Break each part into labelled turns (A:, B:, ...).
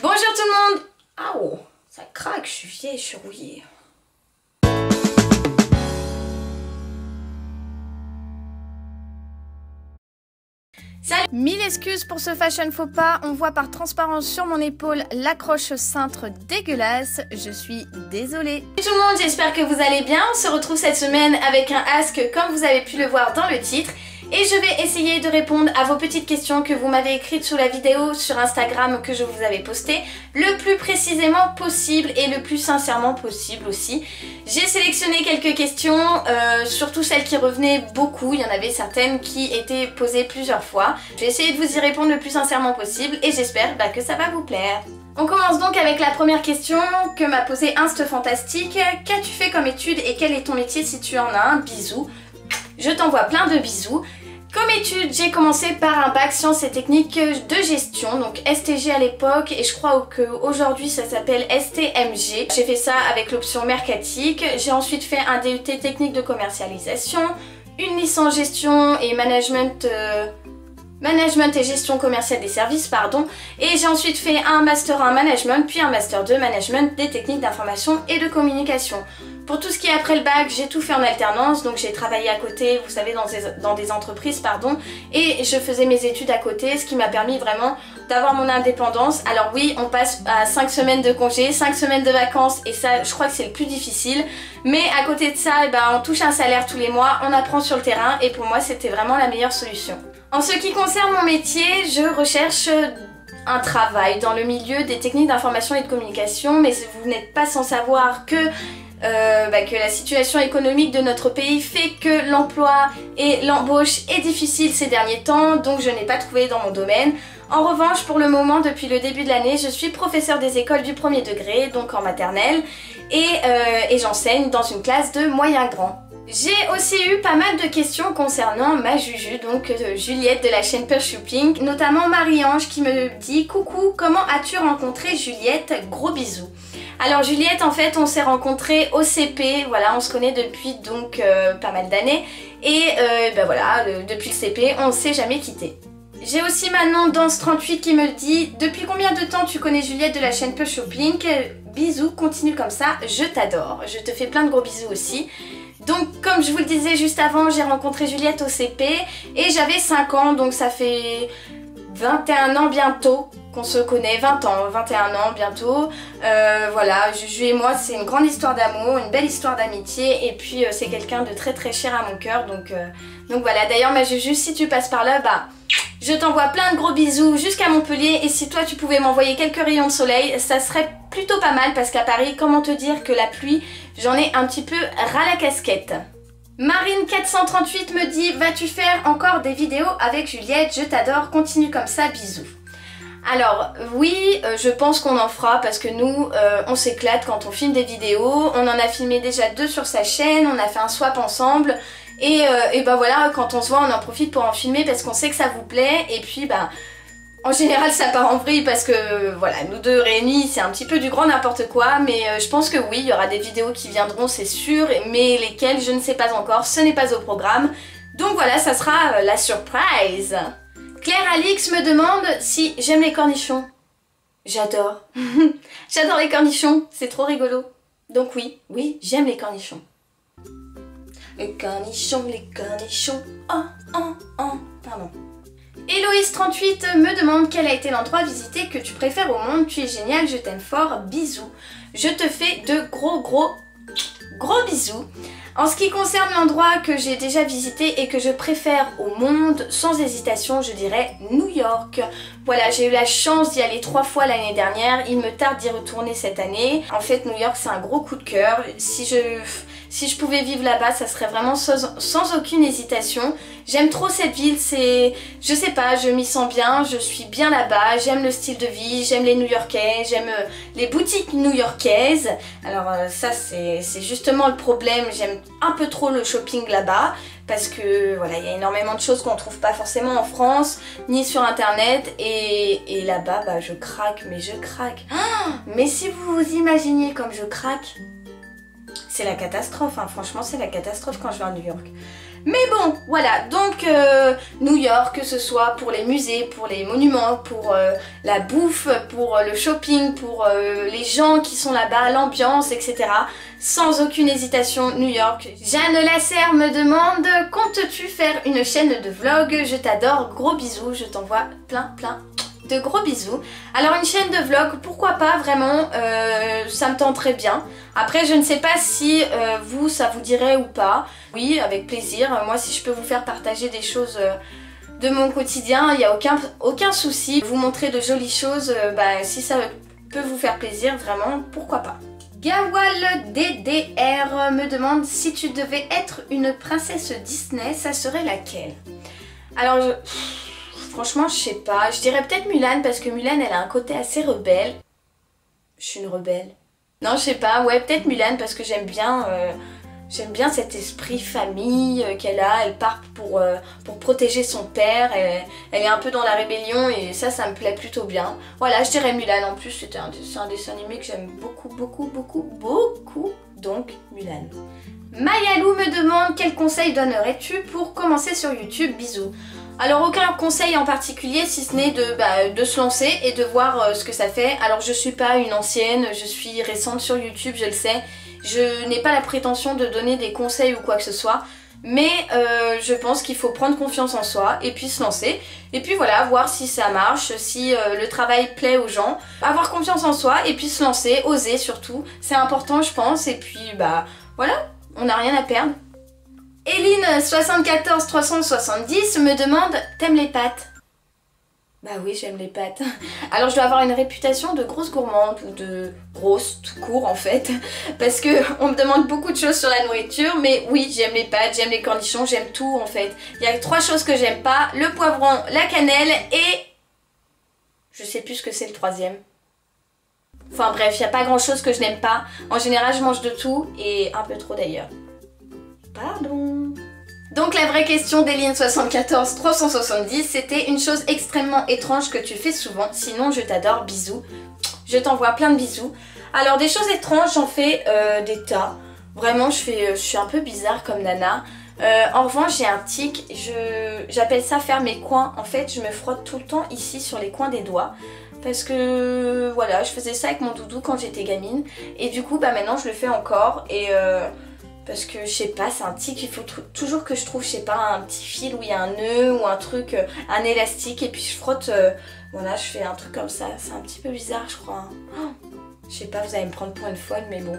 A: Bonjour tout le monde. Ah oh, ça craque, je suis vieille, je suis rouillée.
B: Salut. 1000 excuses pour ce fashion faux pas, on voit par transparence sur mon épaule l'accroche cintre dégueulasse, je suis désolée.
A: Salut tout le monde, j'espère que vous allez bien, on se retrouve cette semaine avec un ask comme vous avez pu le voir dans le titre. Et je vais essayer de répondre à vos petites questions que vous m'avez écrites sous la vidéo sur Instagram que je vous avais postée le plus précisément possible et le plus sincèrement possible aussi. J'ai sélectionné quelques questions, surtout celles qui revenaient beaucoup, il y en avait certaines qui étaient posées plusieurs fois. Je vais essayer de vous y répondre le plus sincèrement possible et j'espère que ça va vous plaire. On commence donc avec la première question que m'a posée Inst Fantastique. Qu'as-tu fait comme étude et quel est ton métier si tu en as un? Bisous. Je t'envoie plein de bisous. Comme étude, j'ai commencé par un bac sciences et techniques de gestion, donc STG à l'époque, et je crois qu'aujourd'hui ça s'appelle STMG. J'ai fait ça avec l'option mercatique. J'ai ensuite fait un DUT technique de commercialisation, une licence gestion et management et gestion commerciale des services, pardon. Et j'ai ensuite fait un master 1 management, puis un master 2 management des techniques d'information et de communication. Pour tout ce qui est après le bac, j'ai tout fait en alternance, donc j'ai travaillé à côté, vous savez, dans des entreprises, pardon, et je faisais mes études à côté, ce qui m'a permis vraiment d'avoir mon indépendance. Alors oui, on passe à 5 semaines de congé, 5 semaines de vacances, et ça, je crois que c'est le plus difficile. Mais à côté de ça, on touche un salaire tous les mois, on apprend sur le terrain, et pour moi, c'était vraiment la meilleure solution. En ce qui concerne mon métier, je recherche un travail dans le milieu des techniques d'information et de communication, mais vous n'êtes pas sans savoir que la situation économique de notre pays fait que l'emploi et l'embauche est difficile ces derniers temps, donc je n'ai pas trouvé dans mon domaine. En revanche, pour le moment, depuis le début de l'année, je suis professeure des écoles du premier degré, donc en maternelle, et j'enseigne dans une classe de moyen grand. J'ai aussi eu pas mal de questions concernant ma Juju, donc Juliette de la chaîne Pure Shopping, notamment Marie-Ange qui me dit « Coucou, comment as-tu rencontré Juliette? Gros bisous ». Alors Juliette, en fait, on s'est rencontrés au CP, voilà, on se connaît depuis donc pas mal d'années, et depuis le CP, on ne s'est jamais quitté. J'ai aussi Manon Danse38 qui me dit « Depuis combien de temps tu connais Juliette de la chaîne Pure Shopping? Bisous, continue comme ça, je t'adore. Je te fais plein de gros bisous aussi. » Donc comme je vous le disais juste avant, j'ai rencontré Juliette au CP et j'avais 5 ans, donc ça fait 21 ans bientôt qu'on se connaît, 20 ans, 21 ans bientôt. Voilà, Juju et moi c'est une grande histoire d'amour, une belle histoire d'amitié et puis c'est quelqu'un de très très cher à mon cœur, donc voilà. D'ailleurs ma Juju, si tu passes par là, je t'envoie plein de gros bisous jusqu'à Montpellier et si toi tu pouvais m'envoyer quelques rayons de soleil, ça serait plutôt pas mal parce qu'à Paris, comment te dire que la pluie, j'en ai un petit peu ras la casquette. Marine438 me dit « Vas-tu faire encore des vidéos avec Juliette? Je t'adore, continue comme ça, bisous. » Alors oui, je pense qu'on en fera parce que nous, on s'éclate quand on filme des vidéos. On en a filmé déjà 2 sur sa chaîne, on a fait un swap ensemble. Et voilà, quand on se voit, on en profite pour en filmer parce qu'on sait que ça vous plaît. Et puis en général ça part en vrille parce que voilà, nous deux réunis c'est un petit peu du grand n'importe quoi. Mais je pense que oui, il y aura des vidéos qui viendront, c'est sûr. Mais lesquelles, je ne sais pas encore, ce n'est pas au programme. Donc voilà, ça sera la surprise. Claire Alix me demande si j'aime les cornichons. J'adore. J'adore les cornichons, c'est trop rigolo. Donc oui, j'aime les cornichons. Les cornichons, pardon. Héloïse38 me demande quel a été l'endroit visité que tu préfères au monde. Tu es génial, je t'aime fort, bisous. Je te fais de gros bisous. En ce qui concerne l'endroit que j'ai déjà visité et que je préfère au monde, sans hésitation, je dirais New York. Voilà, j'ai eu la chance d'y aller 3 fois l'année dernière, il me tarde d'y retourner cette année. En fait, New York, c'est un gros coup de cœur. Si je pouvais vivre là-bas, ça serait vraiment sans aucune hésitation. J'aime trop cette ville, je sais pas, je m'y sens bien, je suis bien là-bas, j'aime le style de vie, j'aime les New-Yorkais, j'aime les boutiques new-yorkaises. Alors ça c'est justement le problème, j'aime un peu trop le shopping là-bas parce que voilà, il y a énormément de choses qu'on trouve pas forcément en France ni sur internet et là-bas je craque, mais je craque. Mais si vous vous imaginiez comme je craque, c'est la catastrophe, hein. Franchement c'est la catastrophe quand je vais à New York. Mais bon, voilà, donc New York, que ce soit pour les musées, pour les monuments, pour la bouffe, pour le shopping, pour les gens qui sont là-bas, l'ambiance, etc. Sans aucune hésitation, New York. Jeanne Lasserre me demande, comptes-tu faire une chaîne de vlog? Je t'adore, gros bisous, je t'envoie plein de gros bisous. Alors une chaîne de vlog, pourquoi pas, vraiment, ça me tente très bien. Après je ne sais pas si vous, ça vous dirait ou pas. Oui, avec plaisir, moi si je peux vous faire partager des choses de mon quotidien, il n'y a aucun souci. Vous montrer de jolies choses, si ça peut vous faire plaisir, vraiment, pourquoi pas. Gawal DDR me demande, si tu devais être une princesse Disney, ça serait laquelle? Alors franchement, je sais pas. Je dirais peut-être Mulan parce que Mulan, elle a un côté assez rebelle. Je suis une rebelle. Non, je sais pas. Ouais, peut-être Mulan parce que j'aime bien cet esprit famille qu'elle a. Elle part pour protéger son père. Elle est un peu dans la rébellion et ça me plaît plutôt bien. Voilà, je dirais Mulan. En plus, c'est un dessin animé que j'aime beaucoup. Donc, Mulan. Mayalou me demande, quel conseil donnerais-tu pour commencer sur YouTube? Bisous. Alors aucun conseil en particulier si ce n'est de se lancer et de voir ce que ça fait. Alors je suis pas une ancienne, je suis récente sur YouTube, je le sais. Je n'ai pas la prétention de donner des conseils ou quoi que ce soit. Mais je pense qu'il faut prendre confiance en soi et puis se lancer. Et puis voilà, voir si ça marche, si le travail plaît aux gens. Avoir confiance en soi et puis se lancer, oser surtout. C'est important je pense et puis voilà, on n'a rien à perdre. Eline 74 370 me demande, t'aimes les pâtes? Bah oui, j'aime les pâtes. Alors je dois avoir une réputation de grosse gourmande ou de grosse tout court en fait. Parce que on me demande beaucoup de choses sur la nourriture. Mais oui, j'aime les pâtes, j'aime les cornichons, j'aime tout en fait. Il y a 3 choses que j'aime pas, le poivron, la cannelle et... je sais plus ce que c'est le 3e. Enfin bref, il n'y a pas grand chose que je n'aime pas. En général, je mange de tout et un peu trop d'ailleurs. Pardon. Donc la vraie question d'Eline 74 370, c'était une chose extrêmement étrange que tu fais souvent. Sinon je t'adore, bisous. Je t'envoie plein de bisous. Alors des choses étranges, j'en fais des tas. Vraiment je suis un peu bizarre comme nana. En revanche j'ai un tic, j'appelle ça faire mes coins. En fait je me frotte tout le temps ici sur les coins des doigts. Parce que voilà, je faisais ça avec mon doudou quand j'étais gamine. Et du coup maintenant je le fais encore. Et parce que je sais pas, c'est un tic, il faut toujours que je trouve, je sais pas, un petit fil où il y a un nœud ou un truc, un élastique. Et puis je frotte, voilà, je fais un truc comme ça. C'est un petit peu bizarre je crois. Je sais pas, vous allez me prendre pour une folle mais bon.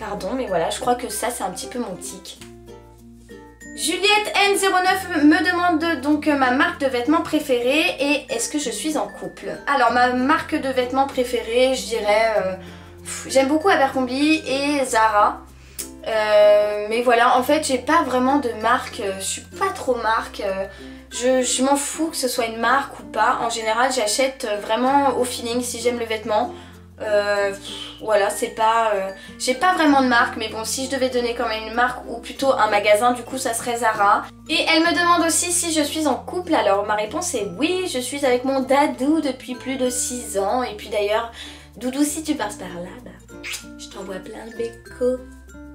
A: Pardon, mais voilà, je crois que ça c'est un petit peu mon tic. Juliette N09 me demande donc ma marque de vêtements préférée et est-ce que je suis en couple? Alors ma marque de vêtements préférée, je dirais, j'aime beaucoup Abercrombie et Zara. Mais voilà, en fait j'ai pas vraiment de marque, je suis pas trop marque, je m'en fous que ce soit une marque ou pas. En général j'achète vraiment au feeling si j'aime le vêtement. Voilà, c'est pas... j'ai pas vraiment de marque, mais bon, si je devais donner quand même une marque ou plutôt un magasin, du coup ça serait Zara. Et elle me demande aussi si je suis en couple. Alors ma réponse est oui, je suis avec mon dadou depuis plus de 6 ans. Et puis d'ailleurs, Doudou, si tu passes par là, je t'envoie plein de bécos.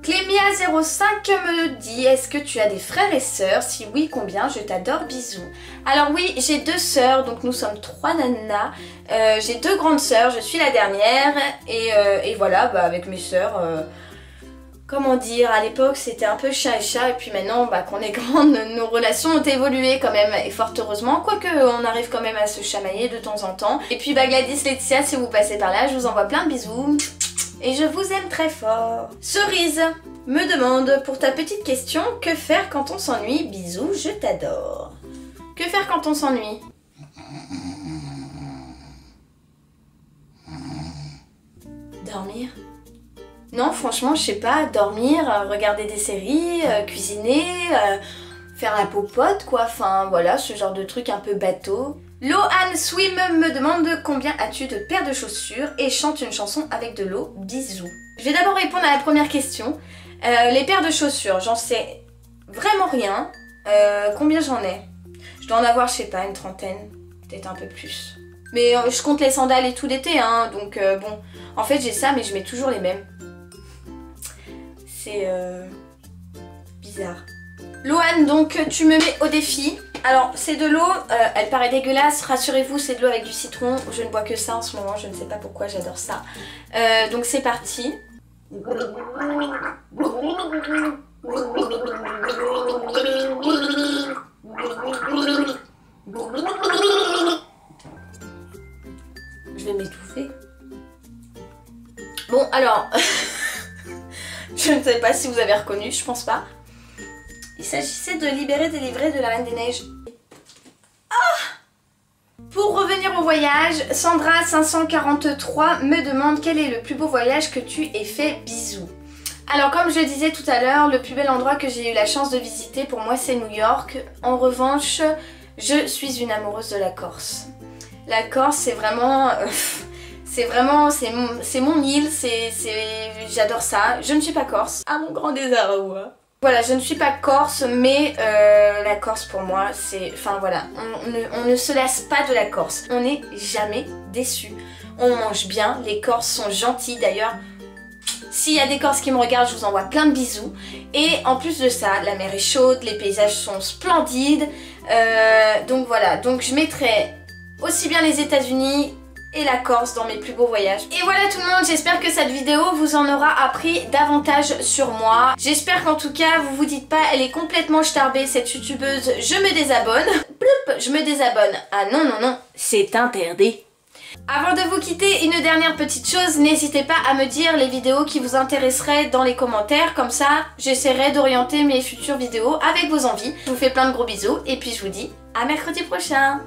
A: Clémia05 me dit, est-ce que tu as des frères et sœurs? Si oui, combien? Je t'adore, bisous. Alors oui, j'ai 2 sœurs, donc nous sommes 3 nanas. J'ai 2 grandes sœurs, je suis la dernière. Et voilà, avec mes sœurs, comment dire, à l'époque c'était un peu chat et chat. Et puis maintenant, qu'on est grande, nos relations ont évolué quand même, et fort heureusement. Quoique, on arrive quand même à se chamailler de temps en temps. Et puis Gladys Laetitia, si vous passez par là, je vous envoie plein de bisous. Et je vous aime très fort. Cerise me demande, pour ta petite question, que faire quand on s'ennuie? Bisous, je t'adore. Que faire quand on s'ennuie? Dormir? Non, franchement, je sais pas. Dormir, regarder des séries, cuisiner, faire la popote, quoi. Enfin, voilà, ce genre de truc un peu bateau. Lohan Swim me demande combien as-tu de paires de chaussures et chante une chanson avec de l'eau. Bisous. Je vais d'abord répondre à la première question. Les paires de chaussures, j'en sais vraiment rien. Combien j'en ai? Je dois en avoir, je sais pas, une trentaine, peut-être un peu plus. Mais je compte les sandales et tout d'été, hein, donc bon. En fait, j'ai ça, mais je mets toujours les mêmes. C'est bizarre. Loane, donc tu me mets au défi. Alors c'est de l'eau, elle paraît dégueulasse, rassurez-vous c'est de l'eau avec du citron. Je ne bois que ça en ce moment, je ne sais pas pourquoi, j'adore ça. Donc c'est parti. Je vais m'étouffer. Bon alors, je ne sais pas si vous avez reconnu, je pense pas. Il s'agissait de Libéré, délivré de la Reine des Neiges. Ah! Pour revenir au voyage, Sandra543 me demande quel est le plus beau voyage que tu aies fait. Bisous. Alors comme je le disais tout à l'heure, le plus bel endroit que j'ai eu la chance de visiter pour moi c'est New York. En revanche, je suis une amoureuse de la Corse. La Corse c'est vraiment... c'est mon île, j'adore ça. Je ne suis pas corse, à mon grand désarroi. Voilà, je ne suis pas corse, mais la Corse pour moi, c'est... Enfin voilà, on ne se lasse pas de la Corse. On n'est jamais déçu. On mange bien, les Corses sont gentils d'ailleurs. S'il y a des Corses qui me regardent, je vous envoie plein de bisous. Et en plus de ça, la mer est chaude, les paysages sont splendides. Donc voilà, donc je mettrai aussi bien les États-Unis et la Corse dans mes plus beaux voyages. Et voilà tout le monde, j'espère que cette vidéo vous en aura appris davantage sur moi. J'espère qu'en tout cas vous vous dites pas elle est complètement starbée cette youtubeuse, je me désabonne. Ploup, je me désabonne. Ah non non non, c'est interdit. Avant de vous quitter, une dernière petite chose, n'hésitez pas à me dire les vidéos qui vous intéresseraient dans les commentaires, comme ça j'essaierai d'orienter mes futures vidéos avec vos envies. Je vous fais plein de gros bisous et puis je vous dis à mercredi prochain.